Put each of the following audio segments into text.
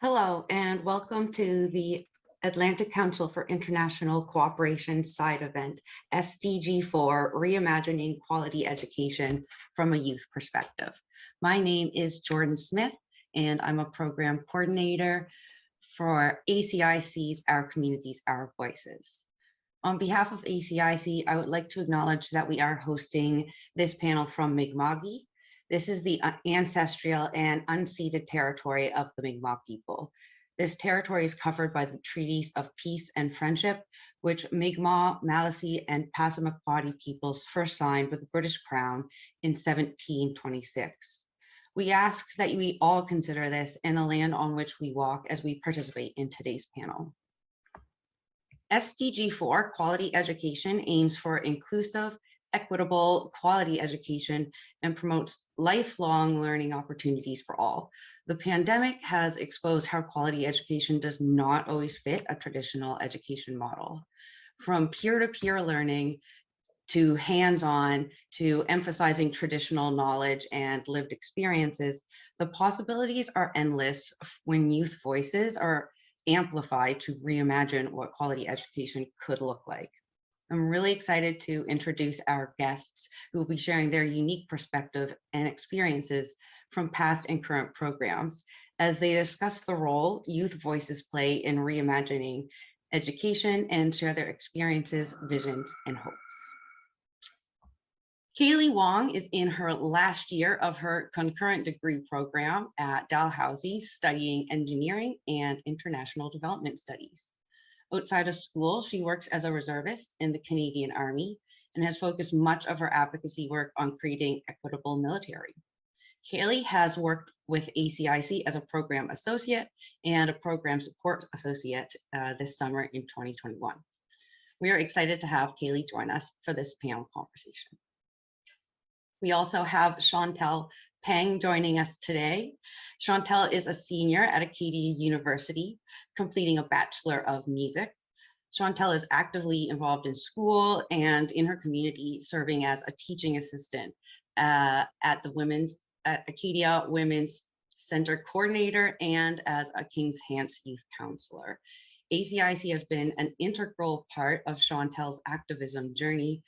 Hello, and welcome to the Atlantic Council for International Cooperation side event, SDG for Reimagining Quality Education from a Youth Perspective. My name is Jordan Smith, and I'm a program coordinator for ACIC's Our Communities, Our Voices. On behalf of ACIC, I would like to acknowledge that we are hosting this panel from Mi'kmaq. This is the ancestral and unceded territory of the Mi'kmaq people. This territory is covered by the treaties of peace and friendship, which Mi'kmaq, Maliseet, and Passamaquoddy peoples first signed with the British Crown in 1726. We ask that we all consider this and the land on which we walk as we participate in today's panel. SDG 4, Quality Education, aims for inclusive, equitable, quality education and promotes lifelong learning opportunities for all. The pandemic has exposed how quality education does not always fit a traditional education model. From peer-to-peer learning to hands-on to emphasizing traditional knowledge and lived experiences, the possibilities are endless when youth voices are amplified to reimagine what quality education could look like. I'm really excited to introduce our guests who will be sharing their unique perspective and experiences from past and current programs as they discuss the role youth voices play in reimagining education and share their experiences, visions, and hopes. Kaylie Wong is in her last year of her concurrent degree program at Dalhousie, studying engineering and international development studies. Outside of school, she works as a reservist in the Canadian Army and has focused much of her advocacy work on creating equitable military. Kaylie has worked with ACIC as a program associate and a program support associate this summer in 2021. We are excited to have Kaylie join us for this panel conversation. We also have Chantel Peng joining us today. Chantel is a senior at Acadia University, completing a Bachelor of Music. Chantel is actively involved in school and in her community, serving as a teaching assistant at Acadia Women's Center Coordinator and as a King's Hants Youth Counselor. ACIC has been an integral part of Chantel's activism journey,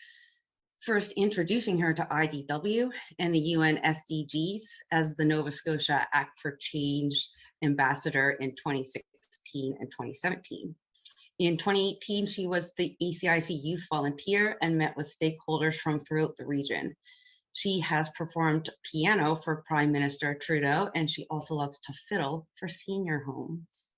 first introducing her to IDW and the UN SDGs as the Nova Scotia Act for Change ambassador in 2016 and 2017. In 2018, she was the ACIC youth volunteer and met with stakeholders from throughout the region. She has performed piano for Prime Minister Trudeau, and she also loves to fiddle for senior homes.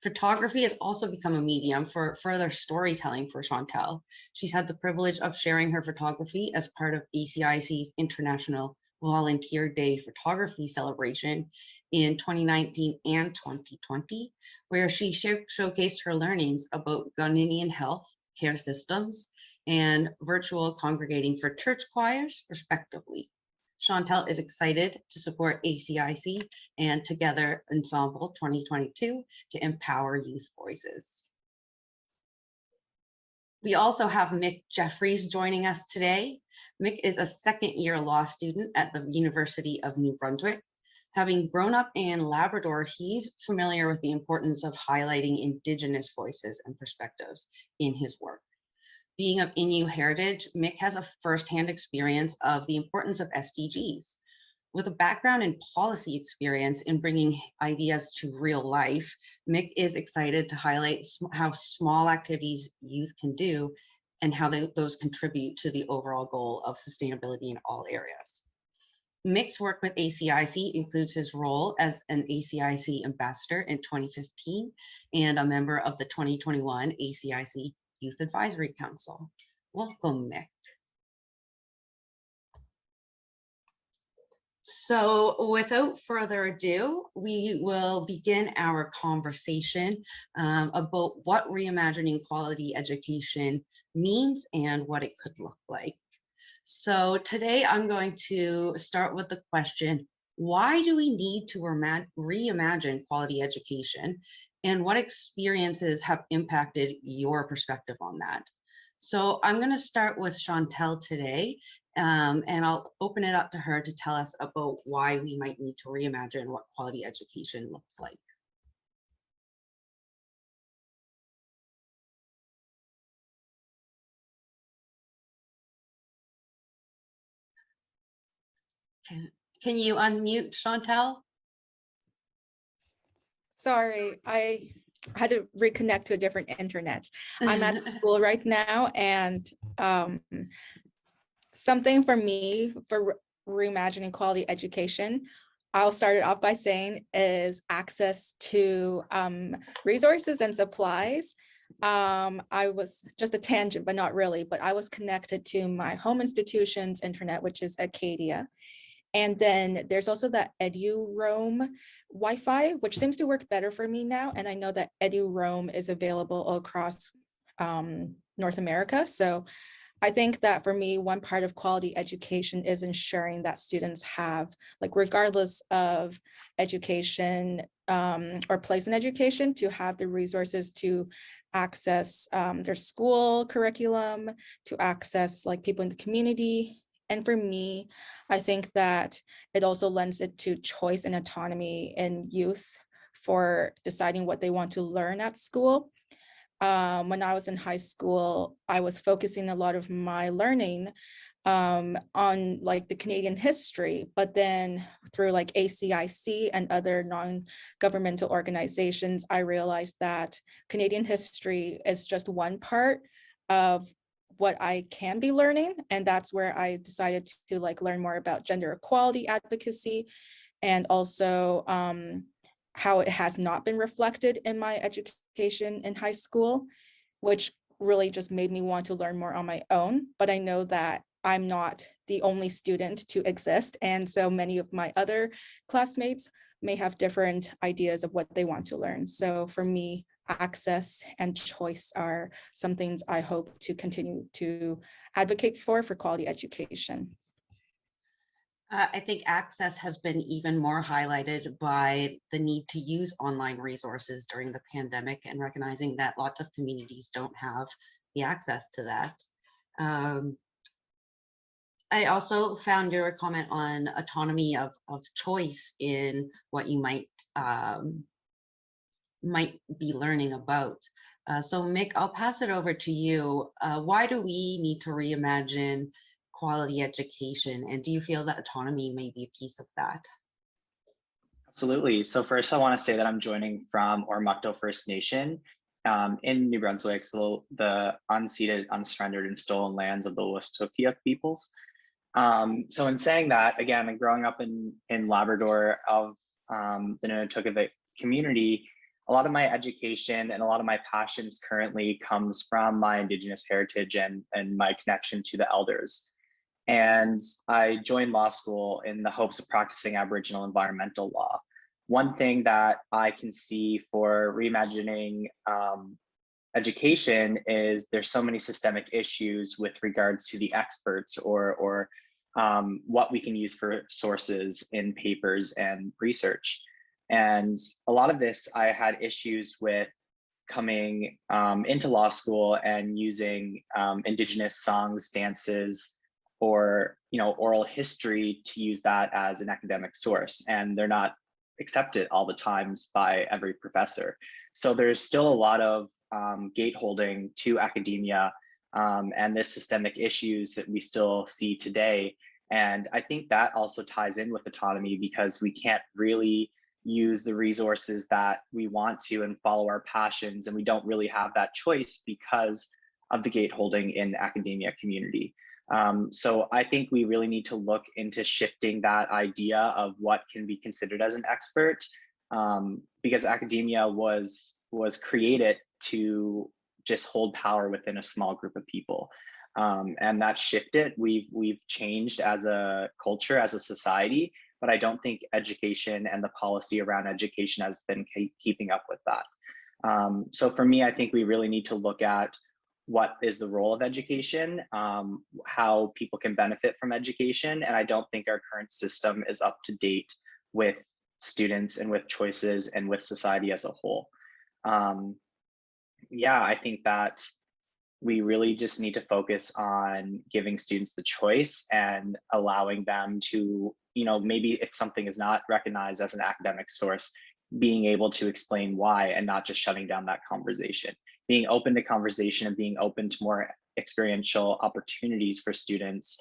Photography has also become a medium for further storytelling for Chantel. She's had the privilege of sharing her photography as part of ACIC's International Volunteer Day photography celebration in 2019 and 2020, where she showcased her learnings about Ghanaian health care systems and virtual congregating for church choirs, respectively. Chantel is excited to support ACIC and Together Ensemble 2022 to empower youth voices. We also have Mick Jeffries joining us today. Mick is a second-year law student at the University of New Brunswick. Having grown up in Labrador, he's familiar with the importance of highlighting Indigenous voices and perspectives in his work. Being of Innu heritage, Mick has a firsthand experience of the importance of SDGs. With a background in policy experience in bringing ideas to real life, Mick is excited to highlight how small activities youth can do and how those contribute to the overall goal of sustainability in all areas. Mick's work with ACIC includes his role as an ACIC ambassador in 2015 and a member of the 2021 ACIC Youth Advisory Council. Welcome, Mick. So without further ado, we will begin our conversation about what reimagining quality education means and what it could look like. So today I'm going to start with the question, why do we need to reimagine quality education? And what experiences have impacted your perspective on that? So I'm going to start with Chantel today, and I'll open it up to her to tell us about why we might need to reimagine what quality education looks like. Can you unmute, Chantel? Sorry, I had to reconnect to a different internet. I'm at school right now, and something for me for reimagining quality education, I'll start it off by saying is access to resources and supplies. I was just a tangent, but not really, but I was connected to my home institution's internet, which is Acadia. And then there's also that EduRoam Wi-Fi, which seems to work better for me now. And I know that EduRoam is available across North America. So I think that for me, one part of quality education is ensuring that students have, like, regardless of education or place in education, to have the resources to access their school curriculum, to access like people in the community. And for me, I think that it also lends it to choice and autonomy in youth for deciding what they want to learn at school. When I was in high school, I was focusing a lot of my learning on like the Canadian history, but then through like ACIC and other non-governmental organizations, I realized that Canadian history is just one part of what I can be learning. And that's where I decided to like learn more about gender equality advocacy, and also how it has not been reflected in my education in high school, which really just made me want to learn more on my own. But I know that I'm not the only student to exist. And so many of my other classmates may have different ideas of what they want to learn. So for me, access and choice are some things I hope to continue to advocate for quality education. I think access has been even more highlighted by the need to use online resources during the pandemic, and recognizing that lots of communities don't have the access to that. I also found your comment on autonomy of choice in what you might be learning about. So Mick, I'll pass it over to you. Why do we need to reimagine quality education, and do you feel that autonomy may be a piece of that? Absolutely. So first I want to say that I'm joining from Oromocto First Nation in New Brunswick, so the unceded, unsurrendered, and stolen lands of the Wet'suwet'en peoples. So in saying that, again, growing up in Labrador of the Nunatucket community, a lot of my education and a lot of my passions currently comes from my Indigenous heritage and my connection to the elders. And I joined law school in the hopes of practicing Aboriginal environmental law. One thing that I can see for reimagining education is there's so many systemic issues with regards to the experts or what we can use for sources in papers and research. And a lot of this I had issues with coming into law school and using Indigenous songs, dances, or oral history to use that as an academic source, and they're not accepted all the times by every professor. So there's still a lot of gate holding to academia and the systemic issues that we still see today. And I think that also ties in with autonomy, because we can't really use the resources that we want to and follow our passions, and we don't really have that choice because of the gate holding in academia community. So I think we really need to look into shifting that idea of what can be considered as an expert, because academia was created to just hold power within a small group of people. And that shifted. We've changed as a culture, as a society, but I don't think education and the policy around education has been keeping up with that. So for me, I think we really need to look at what is the role of education, how people can benefit from education. And I don't think our current system is up to date with students and with choices and with society as a whole. Yeah, I think that we really just need to focus on giving students the choice and allowing them to, maybe if something is not recognized as an academic source, being able to explain why and not just shutting down that conversation. Being open to conversation and being open to more experiential opportunities for students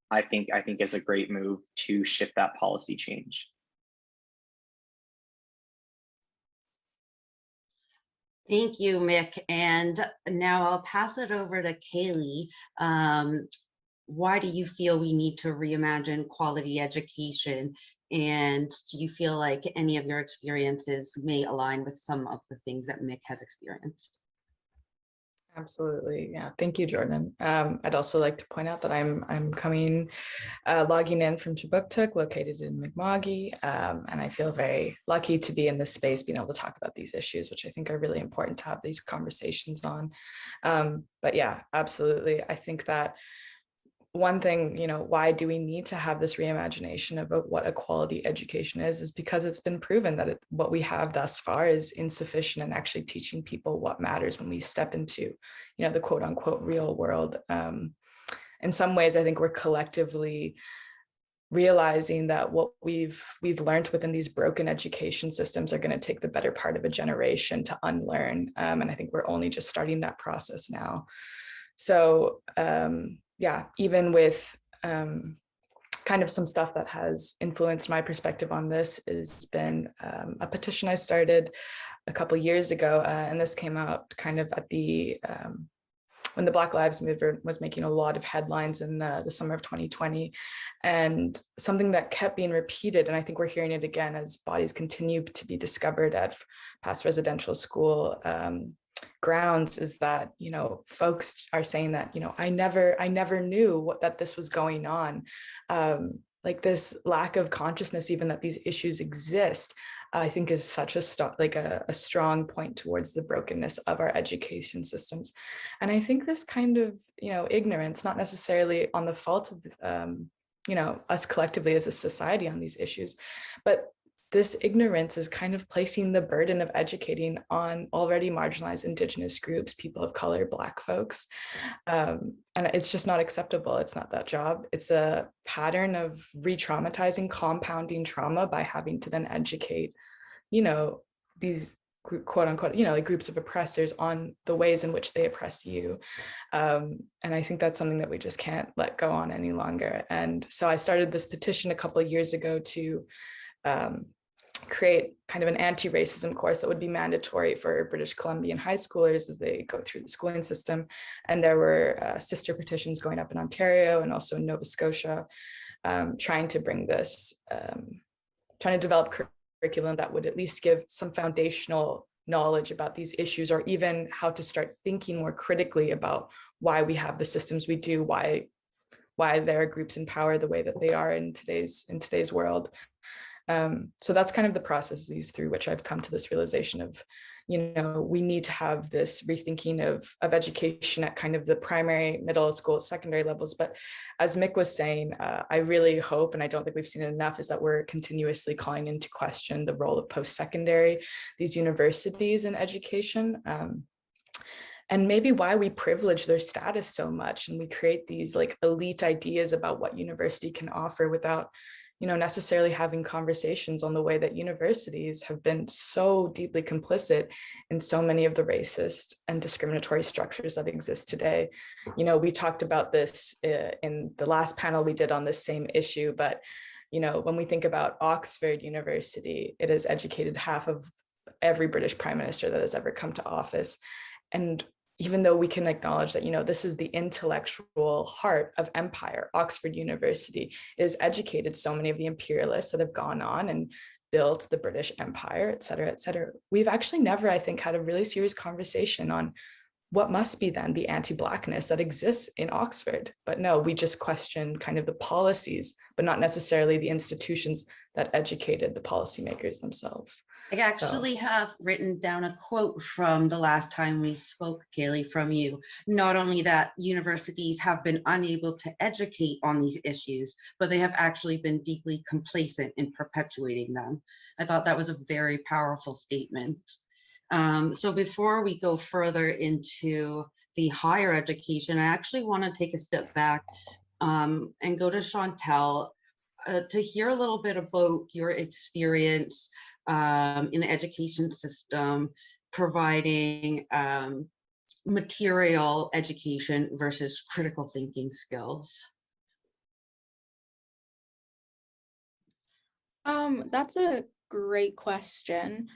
I think is a great move to shift that policy change. Thank you, Mick. And now I'll pass it over to Kaylie. Why do you feel we need to reimagine quality education? And do you feel like any of your experiences may align with some of the things that Mick has experienced? Absolutely. Yeah. Thank you, Jordan. I'd also like to point out that I'm logging in from Chibuktuk, located in Mi'kma'ki, and I feel very lucky to be in this space, being able to talk about these issues, which I think are really important to have these conversations on. But yeah, absolutely. I think that one thing, why do we need to have this reimagination about what a quality education is because it's been proven that what we have thus far is insufficient in actually teaching people what matters when we step into, the quote unquote real world. In some ways, I think we're collectively realizing that what we've learned within these broken education systems are going to take the better part of a generation to unlearn. And I think we're only just starting that process now. So, yeah, even with kind of some stuff that has influenced my perspective on this has been a petition I started a couple years ago, and this came out kind of at the when the Black Lives Movement was making a lot of headlines in the summer of 2020, and something that kept being repeated, and I think we're hearing it again as bodies continue to be discovered at past residential school grounds, is that folks are saying that I never knew that this was going on, like this lack of consciousness even that these issues exist. I think is such a strong point towards the brokenness of our education systems. And I think this kind of ignorance, not necessarily on the fault of us collectively as a society on these issues, but this ignorance is kind of placing the burden of educating on already marginalized Indigenous groups, people of color, Black folks. And it's just not acceptable. It's not that job. It's a pattern of re-traumatizing, compounding trauma by having to then educate, these quote unquote, like groups of oppressors on the ways in which they oppress you. And I think that's something that we just can't let go on any longer. And so I started this petition a couple of years ago to create kind of an anti-racism course that would be mandatory for British Columbian high schoolers as they go through the schooling system. And there were sister petitions going up in Ontario and also in Nova Scotia, trying to bring this, trying to develop curriculum that would at least give some foundational knowledge about these issues, or even how to start thinking more critically about why we have the systems we do, why there are groups in power the way that they are in today's world. So that's kind of the processes through which I've come to this realization of, we need to have this rethinking of education at kind of the primary, middle school, secondary levels. But as Mick was saying, I really hope, and I don't think we've seen it enough, is that we're continuously calling into question the role of post-secondary, these universities in education. And maybe why we privilege their status so much, and we create these like elite ideas about what university can offer without necessarily having conversations on the way that universities have been so deeply complicit in so many of the racist and discriminatory structures that exist today. We talked about this in the last panel we did on this same issue, but when we think about Oxford University, it has educated half of every British prime minister that has ever come to office. And even though we can acknowledge that, this is the intellectual heart of empire, Oxford University has educated so many of the imperialists that have gone on and built the British Empire, et cetera, et cetera. We've actually never, I think, had a really serious conversation on what must be then the anti-Blackness that exists in Oxford. But no, we just question kind of the policies, but not necessarily the institutions that educated the policymakers themselves. I actually have written down a quote from the last time we spoke, Kaylie, from you. Not only that universities have been unable to educate on these issues, but they have actually been deeply complacent in perpetuating them. I thought that was a very powerful statement. So before we go further into the higher education, I actually want to take a step back and go to Chantel to hear a little bit about your experience in the education system, providing material education versus critical thinking skills. That's a great question.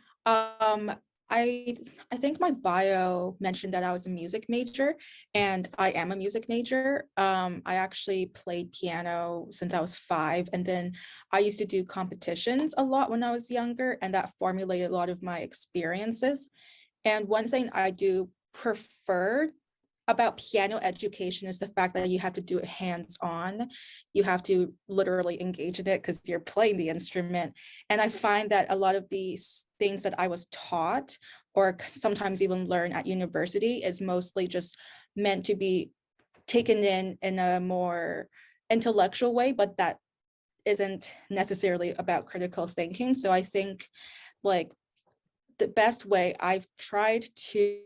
I think my bio mentioned that I was a music major, and I am a music major. I actually played piano since I was 5, and then I used to do competitions a lot when I was younger, and that formulated a lot of my experiences. And one thing I do prefer about piano education is the fact that you have to do it hands-on. You have to literally engage in it because you're playing the instrument. And I find that a lot of these things that I was taught or sometimes even learn at university is mostly just meant to be taken in a more intellectual way, but that isn't necessarily about critical thinking. So I think like the best way I've tried to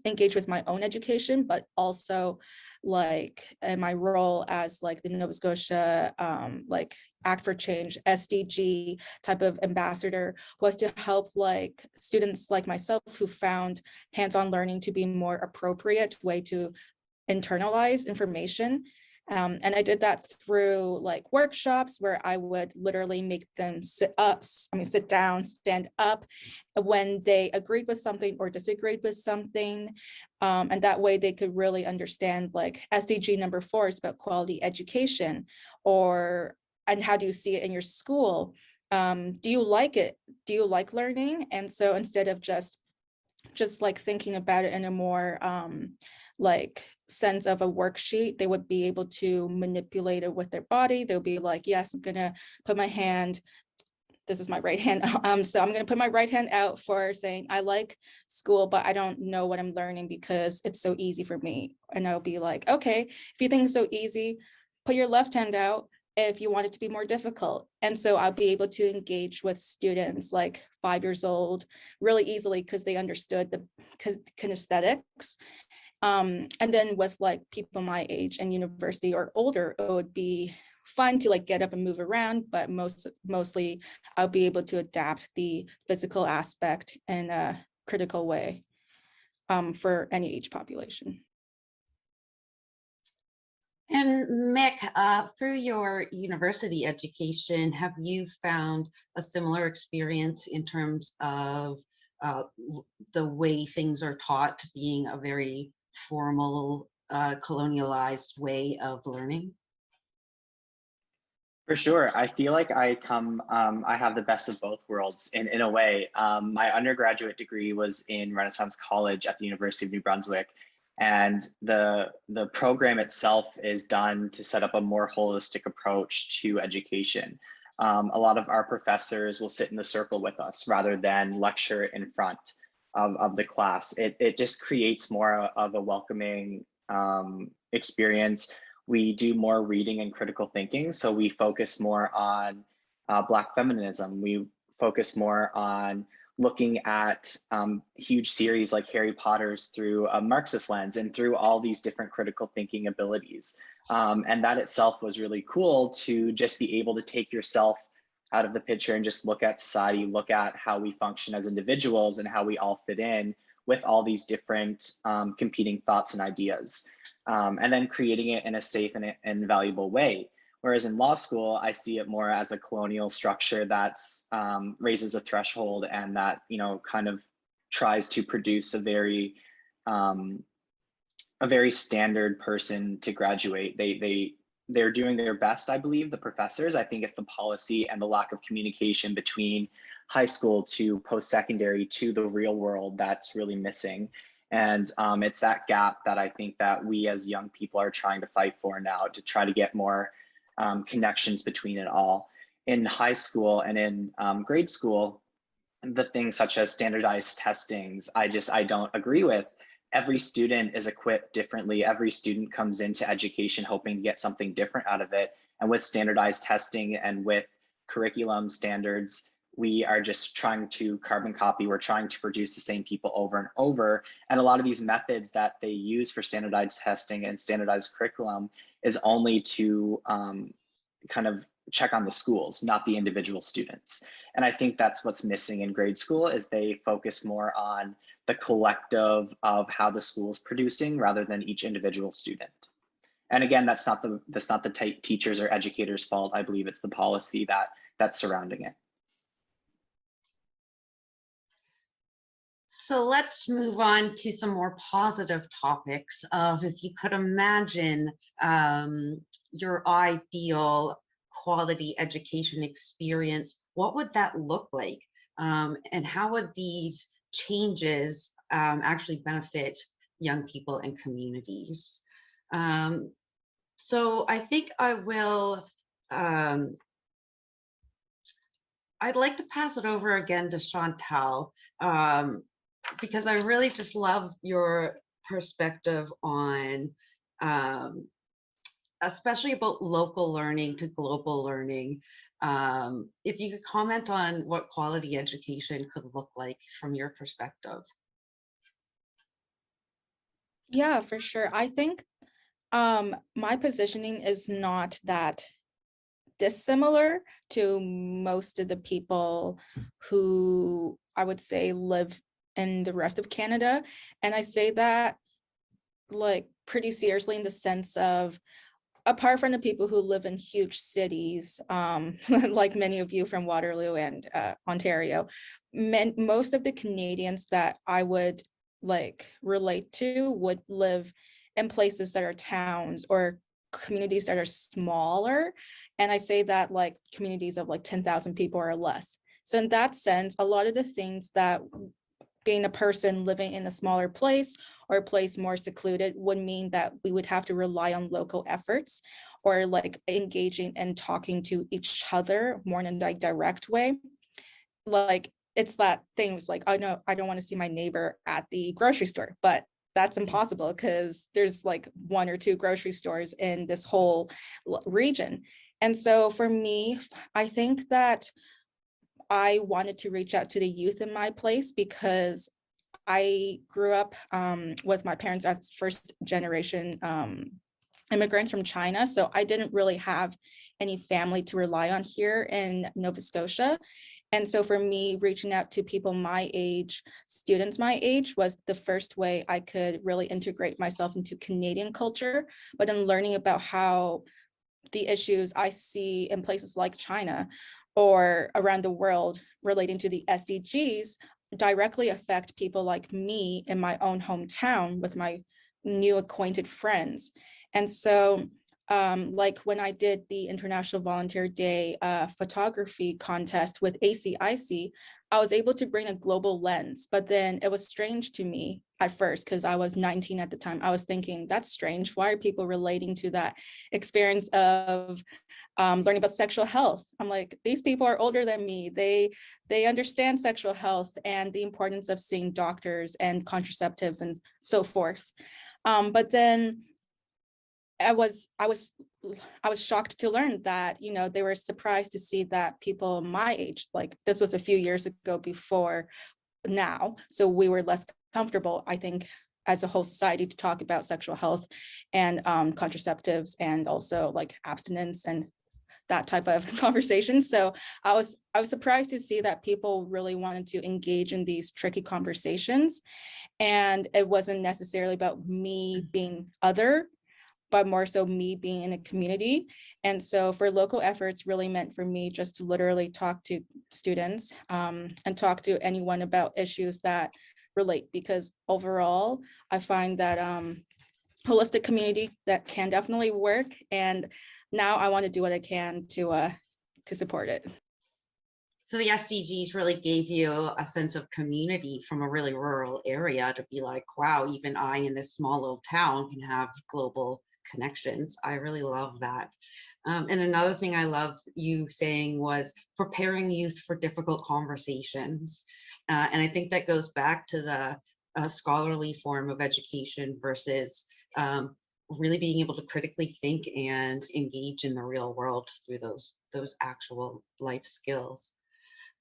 engage with my own education, but also like in my role as like the Nova Scotia like Act for Change SDG type of ambassador, was to help like students like myself who found hands-on learning to be more appropriate way to internalize information. And I did that through like workshops where I would literally make them sit down, stand up when they agreed with something or disagreed with something. And that way they could really understand like SDG number 4 is about quality education, and how do you see it in your school? Do you like it? Do you like learning? And so instead of just like thinking about it in a more like sense of a worksheet, they would be able to manipulate it with their body. They'll be like, yes, I'm gonna put my hand, this is my right hand. So I'm gonna put my right hand out for saying, I like school, but I don't know what I'm learning because it's so easy for me. And I'll be like, okay, if you think it's so easy, put your left hand out if you want it to be more difficult. And so I'll be able to engage with students like 5 years old really easily because they understood the kinesthetics. And then with like people my age and university or older, it would be fun to like get up and move around, but mostly I'll be able to adapt the physical aspect in a critical way for any age population. And Mick, through your university education, have you found a similar experience in terms of the way things are taught being a very formal, colonialized way of learning? For sure. I feel like I have the best of both worlds in a way. My undergraduate degree was in Renaissance College at the University of New Brunswick. And the program itself is done to set up a more holistic approach to education. A lot of our professors will sit in the circle with us rather than lecture in front of the class. It just creates more of a welcoming experience. We do more reading and critical thinking. So we focus more on Black feminism. We focus more on looking at huge series like Harry Potter's through a Marxist lens and through all these different critical thinking abilities. And that itself was really cool to just be able to take yourself out of the picture and just look at society, look at how we function as individuals and how we all fit in with all these different competing thoughts and ideas. And then creating it in a safe and valuable way. Whereas in law school, I see it more as a colonial structure that's raises a threshold and that, you know, kind of tries to produce a very standard person to graduate. They're doing their best, I believe, the professors. I think it's the policy and the lack of communication between high school to post-secondary to the real world that's really missing. And it's that gap that I think that we as young people are trying to fight for now, to try to get more connections between it all. In high school and in grade school, the things such as standardized testings, I don't agree with. Every student is equipped differently. Every student comes into education hoping to get something different out of it. And with standardized testing and with curriculum standards, we are just trying to carbon copy. We're trying to produce the same people over and over. And a lot of these methods that they use for standardized testing and standardized curriculum is only to kind of check on the schools, not the individual students. And I think that's what's missing in grade school is they focus more on the collective of how the school is producing rather than each individual student. And again, that's not the teachers or educators' fault. I believe it's the policy that's surrounding it. So let's move on to some more positive topics of, if you could imagine your ideal quality education experience, what would that look like? And how would these changes actually benefit young people and communities? So I think I will, I'd like to pass it over again to Chantal, because I really just love your perspective on, especially about local learning to global learning. If you could comment on what quality education could look like from your perspective. Yeah, for sure. I think my positioning is not that dissimilar to most of the people who I would say live in the rest of Canada. And I say that like pretty seriously in the sense of, apart from the people who live in huge cities, like many of you from Waterloo and Ontario, most of the Canadians that I would like relate to would live in places that are towns or communities that are smaller. And I say that like communities of like 10,000 people or less. So in that sense, a lot of the things that being a person living in a smaller place or a place more secluded would mean that we would have to rely on local efforts or like engaging and talking to each other more in a direct way. Like it's that things like, I know I don't want to see my neighbor at the grocery store, but that's impossible because there's like 1 or 2 grocery stores in this whole region. And so for me, I think that I wanted to reach out to the youth in my place because I grew up with my parents as first generation immigrants from China. So I didn't really have any family to rely on here in Nova Scotia. And so for me, reaching out to people my age, students my age, was the first way I could really integrate myself into Canadian culture, but then learning about how the issues I see in places like China or around the world relating to the SDGs directly affect people like me in my own hometown with my new acquainted friends. And so like when I did the International Volunteer Day photography contest with ACIC, I was able to bring a global lens, but then it was strange to me at first because I was 19 at the time. I was thinking, that's strange. Why are people relating to that experience of learning about sexual health? I'm like, these people are older than me. They understand sexual health and the importance of seeing doctors and contraceptives and so forth. But then I was shocked to learn that, you know, they were surprised to see that people my age, like this was a few years ago before now, so we were less comfortable, I think, as a whole society to talk about sexual health and contraceptives and also like abstinence and that type of conversation. So I was surprised to see that people really wanted to engage in these tricky conversations, and it wasn't necessarily about me being other, but more so me being in a community. And so for local efforts really meant for me just to literally talk to students and talk to anyone about issues that relate, because overall, I find that holistic community that can definitely work. And now I want to do what I can to support it. So the SDGs really gave you a sense of community from a really rural area to be like, wow, even I in this small little town can have global connections. I really love that. And another thing I love you saying was preparing youth for difficult conversations. And I think that goes back to the scholarly form of education versus really being able to critically think and engage in the real world through those actual life skills.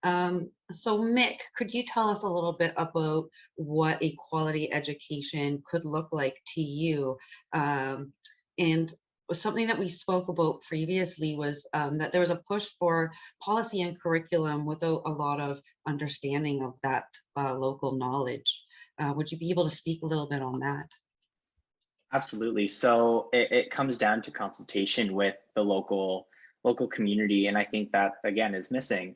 So Mick, could you tell us a little bit about what a quality education could look like to you? And something that we spoke about previously was that there was a push for policy and curriculum without a lot of understanding of that local knowledge. Would you be able to speak a little bit on that? Absolutely. So it comes down to consultation with the local community, and I think that again is missing.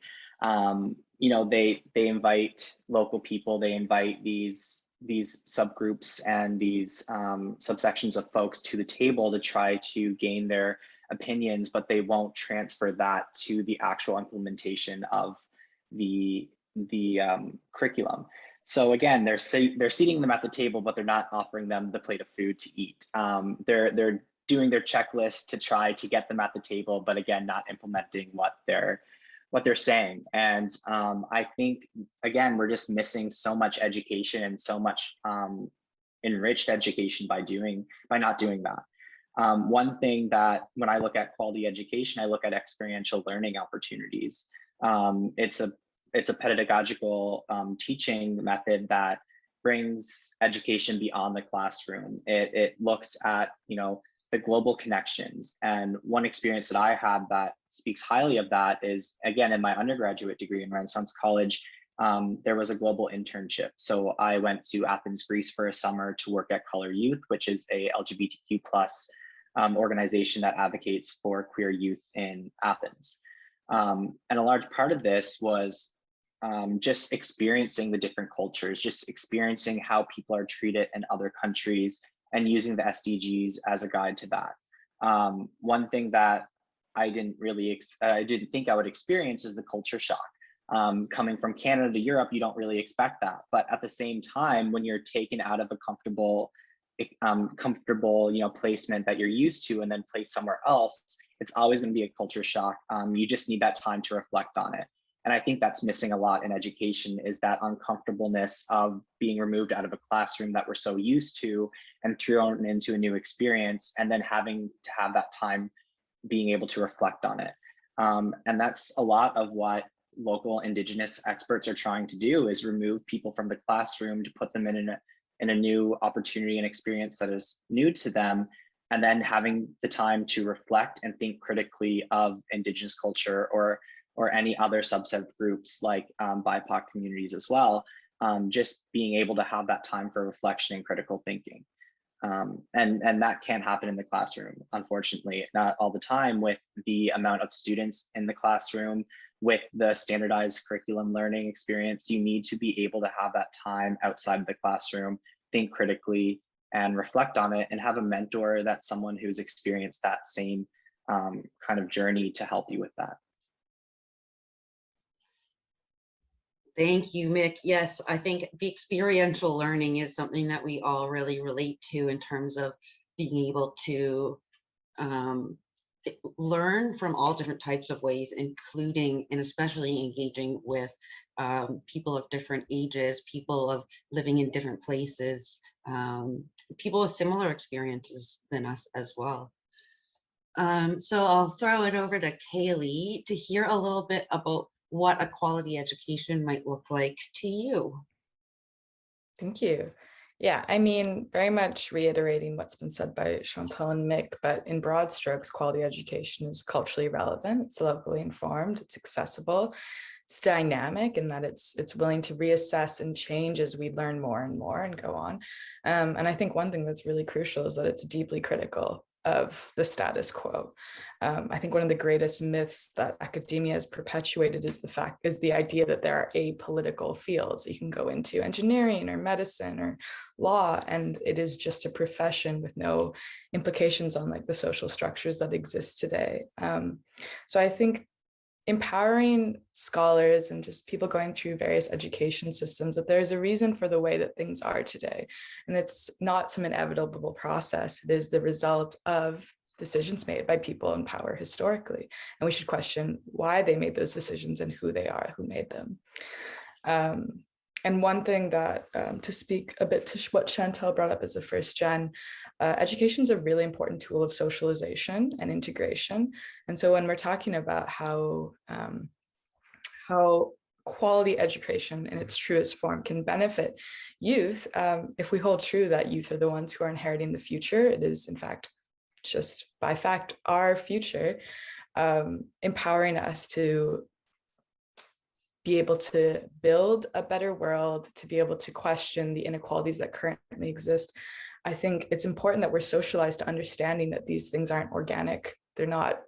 You know, they invite local people, they invite these subgroups and these subsections of folks to the table to try to gain their opinions, but they won't transfer that to the actual implementation of the curriculum. So again, they're seating them at the table, but they're not offering them the plate of food to eat. They're doing their checklist to try to get them at the table, but again, not implementing what they're saying. And I think again, we're just missing so much education and so much enriched education by not doing that. One thing that when I look at quality education, I look at experiential learning opportunities. It's a pedagogical teaching method that brings education beyond the classroom. It looks at, you know, the global connections. And one experience that I had that speaks highly of that is, again, in my undergraduate degree in Renaissance College, there was a global internship. So I went to Athens, Greece for a summer to work at Color Youth, which is a LGBTQ+ organization that advocates for queer youth in Athens. And a large part of this was just experiencing the different cultures, just experiencing how people are treated in other countries and using the SDGs as a guide to that. One thing that I didn't think I would experience is the culture shock. Coming from Canada to Europe, you don't really expect that. But at the same time, when you're taken out of a comfortable, you know, placement that you're used to and then placed somewhere else, it's always going to be a culture shock. You just need that time to reflect on it. And I think that's missing a lot in education, is that uncomfortableness of being removed out of a classroom that we're so used to and thrown into a new experience, and then having to have that time being able to reflect on it. And that's a lot of what local Indigenous experts are trying to do, is remove people from the classroom to put them in a new opportunity and experience that is new to them, and then having the time to reflect and think critically of Indigenous culture or any other subset of groups like BIPOC communities as well, just being able to have that time for reflection and critical thinking. And that can't happen in the classroom, unfortunately, not all the time, with the amount of students in the classroom, with the standardized curriculum learning experience. You need to be able to have that time outside of the classroom, think critically and reflect on it, and have a mentor that's someone who's experienced that same kind of journey to help you with that. Thank you, Mick. Yes, I think the experiential learning is something that we all really relate to in terms of being able to learn from all different types of ways, including and especially engaging with people of different ages, people of living in different places, people with similar experiences than us as well. So I'll throw it over to Kaylie to hear a little bit about what a quality education might look like to you. Thank you. Yeah, I mean, very much reiterating what's been said by Chantal and Mick, but in broad strokes, quality education is culturally relevant, it's locally informed, it's accessible, it's dynamic in that it's willing to reassess and change as we learn more and more and go on. And I think one thing that's really crucial is that it's deeply critical of the status quo. I think one of the greatest myths that academia has perpetuated is the idea that there are apolitical fields. You can go into engineering or medicine or law, and it is just a profession with no implications on like the social structures that exist today. So I think empowering scholars and just people going through various education systems, that there's a reason for the way that things are today. And it's not some inevitable process. It is the result of decisions made by people in power historically. And we should question why they made those decisions and who they are, who made them. And one thing that, to speak a bit to what Chantal brought up as a first gen, education is a really important tool of socialization and integration. And so when we're talking about how quality education in its truest form can benefit youth, if we hold true that youth are the ones who are inheriting the future, it is in fact, just by fact, our future, empowering us to be able to build a better world, to be able to question the inequalities that currently exist, I think it's important that we're socialized to understanding that these things aren't organic. They're not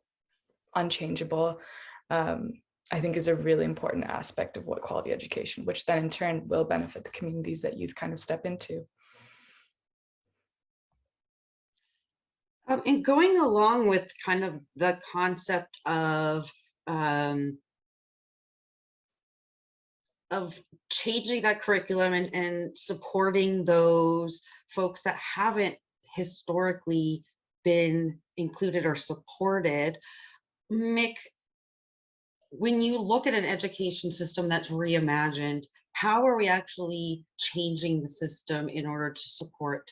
unchangeable. I think is a really important aspect of what quality education, which then in turn will benefit the communities that youth kind of step into. And going along with kind of the concept of changing that curriculum and supporting those folks that haven't historically been included or supported, Mick, when you look at an education system that's reimagined, how are we actually changing the system in order to support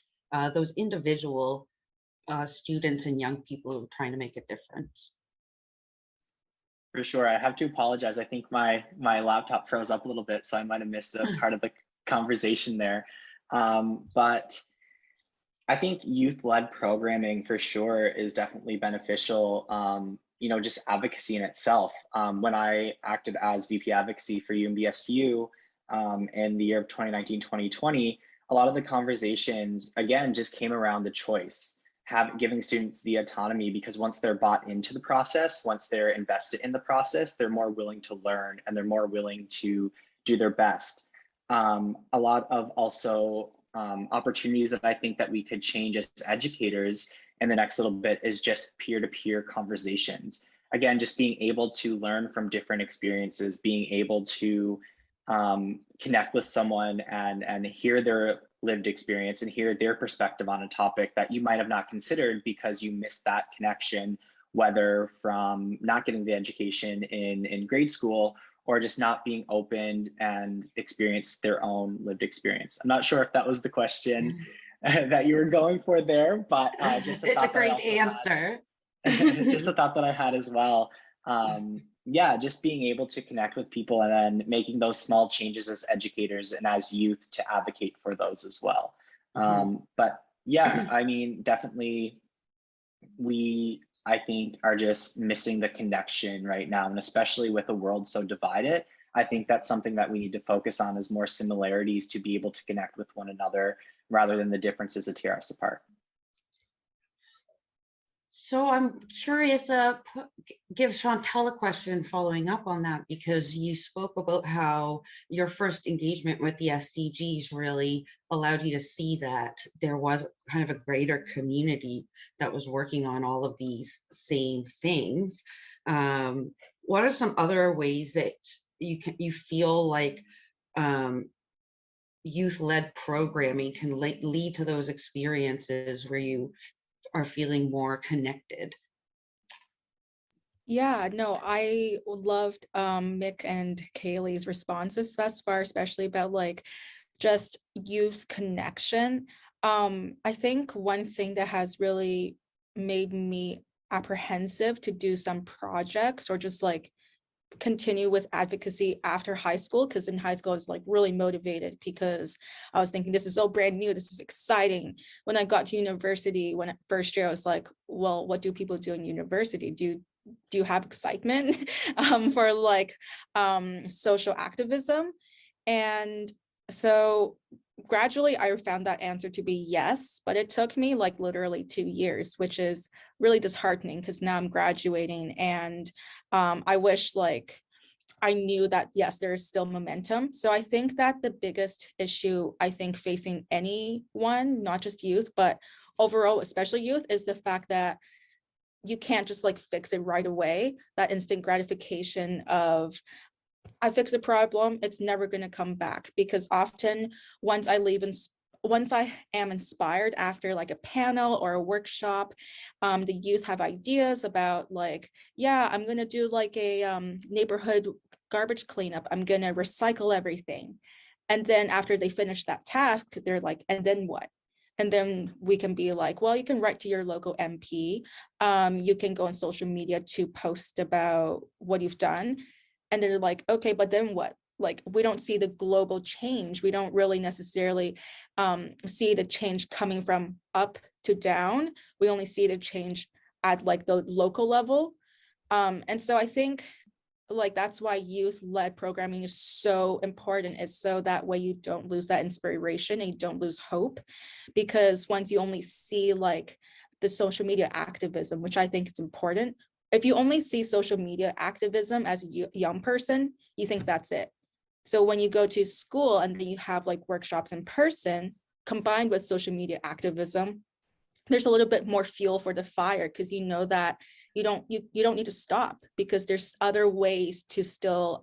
those individual students and young people who are trying to make a difference? For sure. I have to apologize. I think my laptop froze up a little bit, so I might have missed a part of the conversation there. But I think youth-led programming for sure is definitely beneficial. You know, just advocacy in itself. When I acted as VP advocacy for UMBSU in the year of 2019-2020, a lot of the conversations, again, just came around the choice, giving students the autonomy, because once they're bought into the process, once they're invested in the process, they're more willing to learn and they're more willing to do their best. A lot of also opportunities that I think that we could change as educators in the next little bit is just peer-to-peer conversations. Again, just being able to learn from different experiences, being able to connect with someone and hear their lived experience and hear their perspective on a topic that you might have not considered because you missed that connection, whether from not getting the education in grade school or just not being open and experience their own lived experience. I'm not sure if that was the question that you were going for there, but just it's a great answer. Just a thought that I had as well. Yeah, just being able to connect with people and then making those small changes as educators and as youth to advocate for those as well. But yeah, I mean, definitely I think are just missing the connection right now. And especially with a world so divided, I think that's something that we need to focus on, is more similarities to be able to connect with one another rather than the differences that tear us apart. So I'm curious, give Chantel a question following up on that, because you spoke about how your first engagement with the SDGs really allowed you to see that there was kind of a greater community that was working on all of these same things. What are some other ways that you feel like youth-led programming can lead to those experiences where you are feeling more connected? Yeah, no, I loved Mick and Kaylie's responses thus far, especially about like just youth connection. I think one thing that has really made me apprehensive to do some projects or just like continue with advocacy after high school, because in high school I was like really motivated because I was thinking this is so brand new, this is exciting. When I got to university, first year, I was like, well, what do people do in university? Do you have excitement for like social activism? And so gradually I found that answer to be yes, but it took me like literally 2 years, which is really disheartening because now I'm graduating and I wish like I knew that, yes, there is still momentum. So I think that the biggest issue I think facing anyone, not just youth, but overall, especially youth, is the fact that you can't just like fix it right away. That instant gratification of I fix a problem, it's never going to come back, because often once I am inspired after like a panel or a workshop, the youth have ideas about like, yeah, I'm going to do like a neighborhood garbage cleanup. I'm going to recycle everything. And then after they finish that task, they're like, and then what? And then we can be like, well, you can write to your local MP. You can go on social media to post about what you've done. And they're like, okay, but then what? Like, we don't see the global change. We don't really necessarily see the change coming from up to down. We only see the change at like the local level. And so I think like that's why youth-led programming is so important, is so that way you don't lose that inspiration and you don't lose hope. Because once you only see like the social media activism, which I think is important, if you only see social media activism as a young person, you think that's it. So when you go to school and then you have like workshops in person combined with social media activism, there's a little bit more fuel for the fire, because you know that you don't need to stop, because there's other ways to still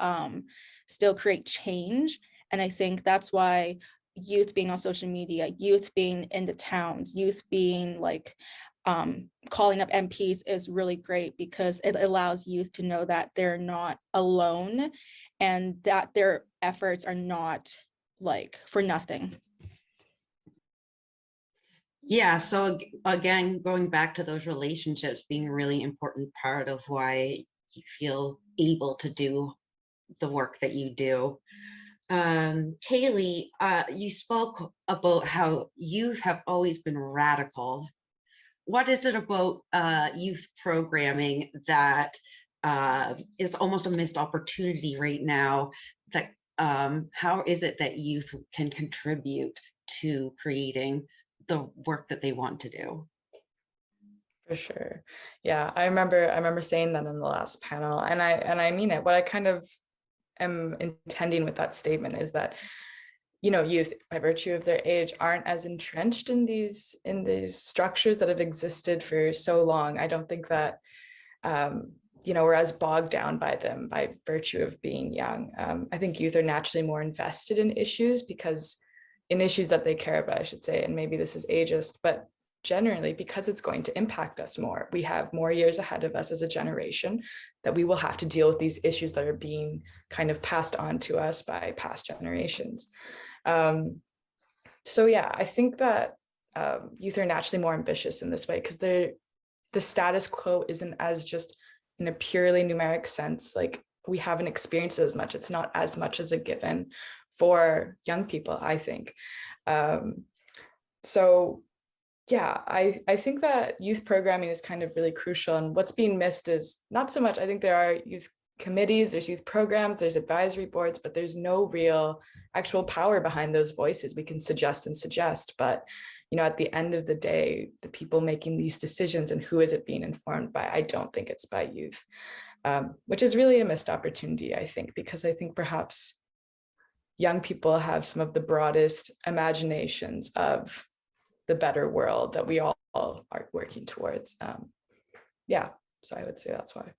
create change. And I think that's why youth being on social media, youth being in the towns, youth being like calling up MPs is really great, because it allows youth to know that they're not alone and that their efforts are not like for nothing. Yeah, so again, going back to those relationships being a really important part of why you feel able to do the work that you do. Kaylie, you spoke about how youth have always been radical. What is it about youth programming that is almost a missed opportunity right now? That how is it that youth can contribute to creating the work that they want to do? For sure. Yeah, I remember saying that in the last panel, and I mean it. What I kind of am intending with that statement is that, you know, youth, by virtue of their age, aren't as entrenched in these structures that have existed for so long. I don't think that you know, we're as bogged down by them by virtue of being young. I think youth are naturally more invested in issues that they care about, I should say, and maybe this is ageist, but generally because it's going to impact us more. We have more years ahead of us as a generation that we will have to deal with these issues that are being kind of passed on to us by past generations. So yeah, I think that youth are naturally more ambitious in this way, because the status quo isn't as just in a purely numeric sense, like we haven't experienced it as much. It's not as much as a given for young people, I think. So yeah, I think that youth programming is kind of really crucial, and what's being missed is not so much, I think there are youth committees, there's youth programs, there's advisory boards, but there's no real actual power behind those voices. We can suggest, but you know, at the end of the day, the people making these decisions and who is it being informed by, I don't think it's by youth, which is really a missed opportunity, I think, because I think perhaps young people have some of the broadest imaginations of the better world that we all are working towards. Yeah, so I would say that's why.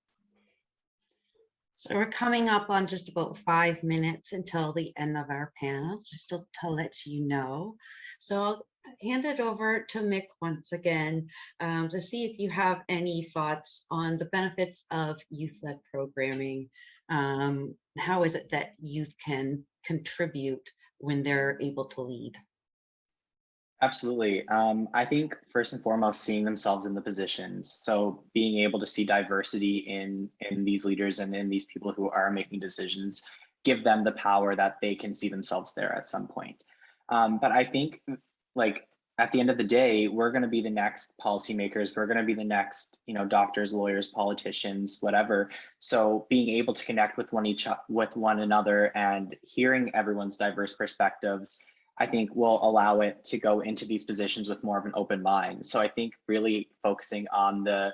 So we're coming up on just about 5 minutes until the end of our panel, just to let you know. So I'll hand it over to Mick once again to see if you have any thoughts on the benefits of youth-led programming. How is it that youth can contribute when they're able to lead? Absolutely. I think first and foremost, seeing themselves in the positions. So being able to see diversity in these leaders and in these people who are making decisions, give them the power that they can see themselves there at some point. But I think, like, at the end of the day, we're going to be the next policymakers. We're going to be the next, you know, doctors, lawyers, politicians, whatever. So being able to connect with one another and hearing everyone's diverse perspectives, I think will allow it to go into these positions with more of an open mind. So I think really focusing on the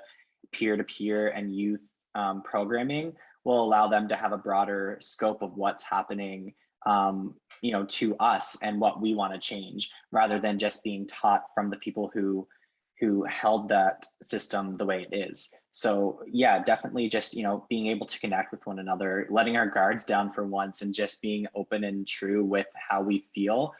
peer-to-peer and youth programming will allow them to have a broader scope of what's happening, you know, to us and what we want to change, rather than just being taught from the people who held that system the way it is. So yeah, definitely just, you know, being able to connect with one another, letting our guards down for once, and just being open and true with how we feel,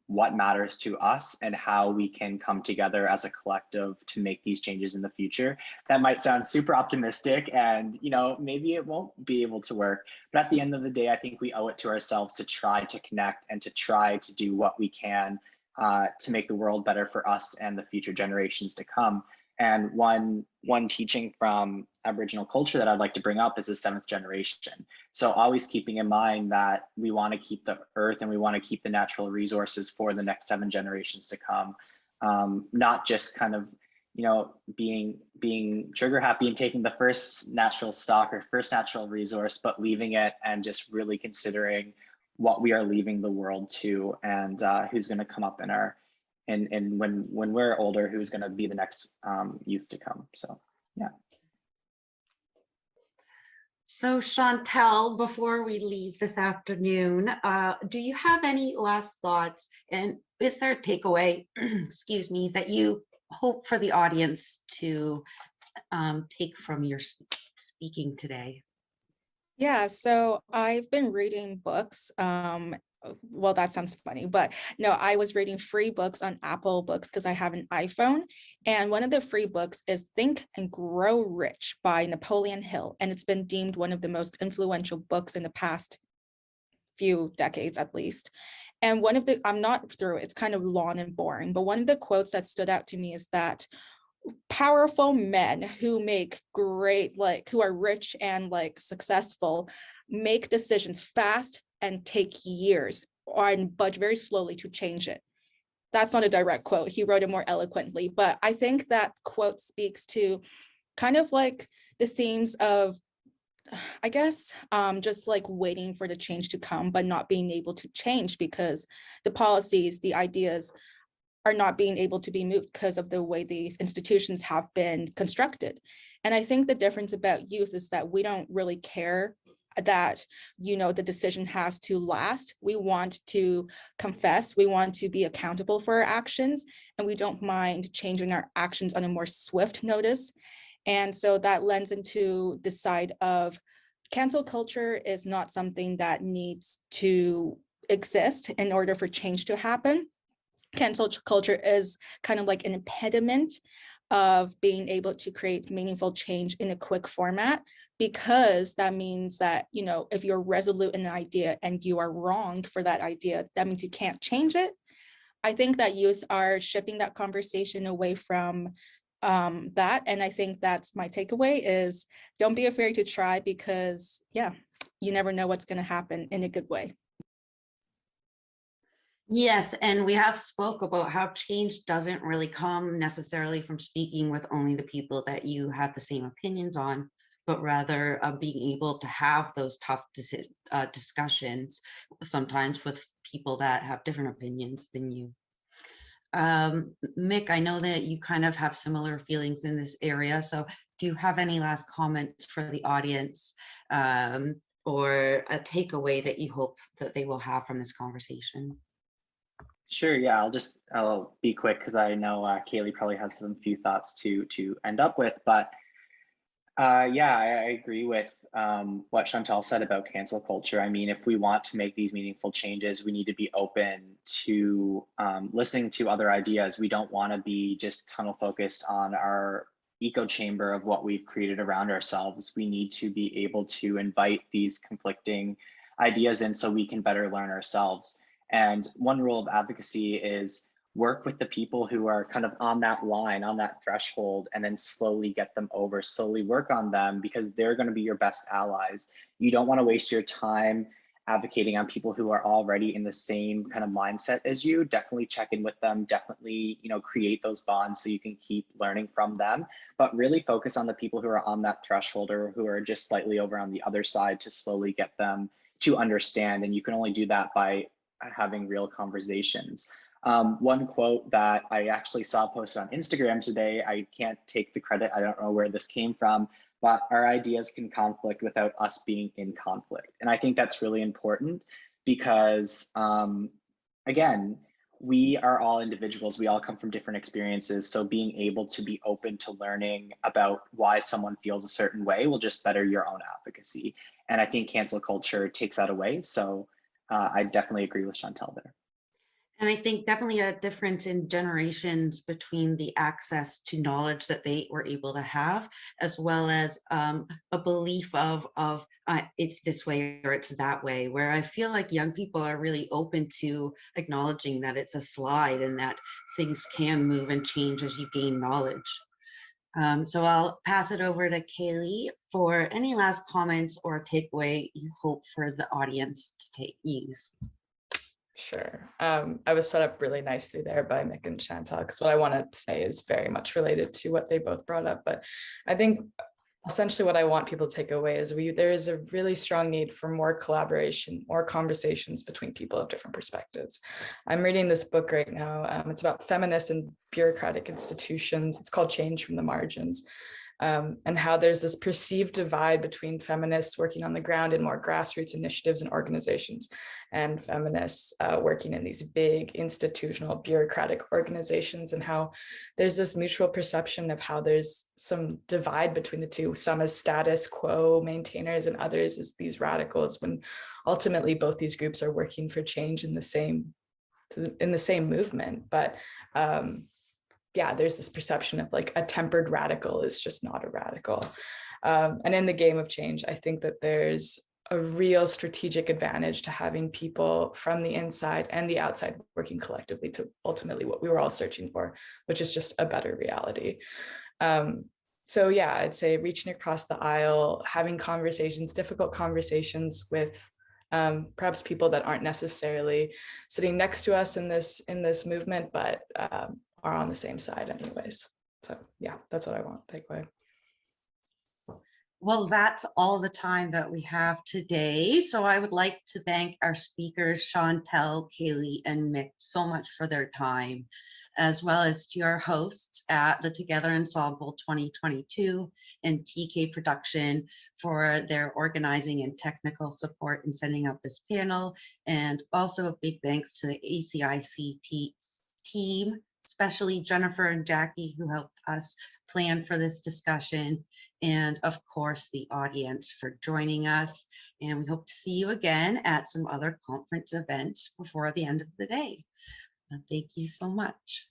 what matters to us, and how we can come together as a collective to make these changes in the future. That might sound super optimistic, and you know, maybe it won't be able to work, but at the end of the day, I think we owe it to ourselves to try to connect and to try to do what we can to make the world better for us and the future generations to come. And one teaching from Aboriginal culture that I'd like to bring up is the 7th generation. So always keeping in mind that we want to keep the earth and we want to keep the natural resources for the next 7 generations to come, not just kind of being trigger happy and taking the first natural stock or first natural resource, but leaving it and just really considering what we are leaving the world to, and who's going to come up in our, and when we're older, who's going to be the next youth to come. So yeah. So Chantel, before we leave this afternoon, do you have any last thoughts, and is there a takeaway, excuse me, that you hope for the audience to take from your speaking today? Yeah, so I've been reading books. Well, that sounds funny, but no, I was reading free books on Apple Books because I have an iPhone. And one of the free books is Think and Grow Rich by Napoleon Hill. And it's been deemed one of the most influential books in the past few decades, at least. And one of the, I'm not through, it's kind of long and boring, but one of the quotes that stood out to me is that powerful men who make great, like who are rich and like successful, make decisions fast and take years but very slowly to change it. That's not a direct quote. He wrote it more eloquently, but I think that quote speaks to kind of like the themes of, I guess, just like waiting for the change to come, but not being able to change because the policies, the ideas are not being able to be moved because of the way these institutions have been constructed. And I think the difference about youth is that we don't really care that, the decision has to last. We want to confess, we want to be accountable for our actions, and we don't mind changing our actions on a more swift notice. And so that lends into the side of cancel culture is not something that needs to exist in order for change to happen. Cancel culture is kind of like an impediment of being able to create meaningful change in a quick format, because that means that, if you're resolute in an idea and you are wronged for that idea, that means you can't change it. I think that youth are shifting that conversation away from that. And I think that's my takeaway is don't be afraid to try, because you never know what's going to happen in a good way. Yes, and we have spoke about how change doesn't really come necessarily from speaking with only the people that you have the same opinions on, but rather being able to have those tough discussions, sometimes with people that have different opinions than you. Mick, I know that you kind of have similar feelings in this area, so do you have any last comments for the audience, or a takeaway that you hope that they will have from this conversation? Sure. Yeah, I'll be quick because I know Kaylie probably has some few thoughts to end up with, but yeah, I agree with what Chantal said about cancel culture. I mean, if we want to make these meaningful changes, we need to be open to listening to other ideas. We don't want to be just tunnel focused on our echo chamber of what we've created around ourselves. We need to be able to invite these conflicting ideas in so we can better learn ourselves. And one rule of advocacy is work with the people who are kind of on that line, on that threshold, and then slowly get them over, slowly work on them, because they're going to be your best allies. You don't want to waste your time advocating on people who are already in the same kind of mindset as you. Definitely check in with them, definitely, create those bonds so you can keep learning from them, but really focus on the people who are on that threshold or who are just slightly over on the other side to slowly get them to understand. And you can only do that by having real conversations. One quote that I actually saw posted on Instagram today, I can't take the credit, I don't know where this came from, but our ideas can conflict without us being in conflict. And I think that's really important because, again, we are all individuals, we all come from different experiences. So being able to be open to learning about why someone feels a certain way will just better your own advocacy. And I think cancel culture takes that away. So I definitely agree with Chantal there. And I think definitely a difference in generations between the access to knowledge that they were able to have, as well as a belief of it's this way or it's that way, where I feel like young people are really open to acknowledging that it's a slide and that things can move and change as you gain knowledge. So I'll pass it over to Kaylie for any last comments or takeaway you hope for the audience to use. Sure. I was set up really nicely there by Mick and Chantal, because what I wanted to say is very much related to what they both brought up. But I think essentially what I want people to take away is there is a really strong need for more collaboration, more conversations between people of different perspectives. I'm reading this book right now. It's about feminists and bureaucratic institutions. It's called Change from the Margins. And how there's this perceived divide between feminists working on the ground in more grassroots initiatives and organizations, and feminists working in these big institutional bureaucratic organizations, and how there's this mutual perception of how there's some divide between the two, some as status quo maintainers and others as these radicals, when ultimately both these groups are working for change in the same movement. But yeah, there's this perception of like a tempered radical is just not a radical. And in the game of change, I think that there's a real strategic advantage to having people from the inside and the outside working collectively to ultimately what we were all searching for, which is just a better reality. So yeah, I'd say reaching across the aisle, having conversations, difficult conversations with perhaps people that aren't necessarily sitting next to us in this movement, but are on the same side anyways. So yeah, that's what I want to take away. Well, that's all the time that we have today. So I would like to thank our speakers, Chantal, Kaylie, and Mick, so much for their time, as well as to our hosts at the Together Ensemble 2022 and TK Production for their organizing and technical support in setting up this panel. And also a big thanks to the ACIC team, especially Jennifer and Jackie, who helped us plan for this discussion, and of course the audience for joining us. And we hope to see you again at some other conference events before the end of the day. Thank you so much.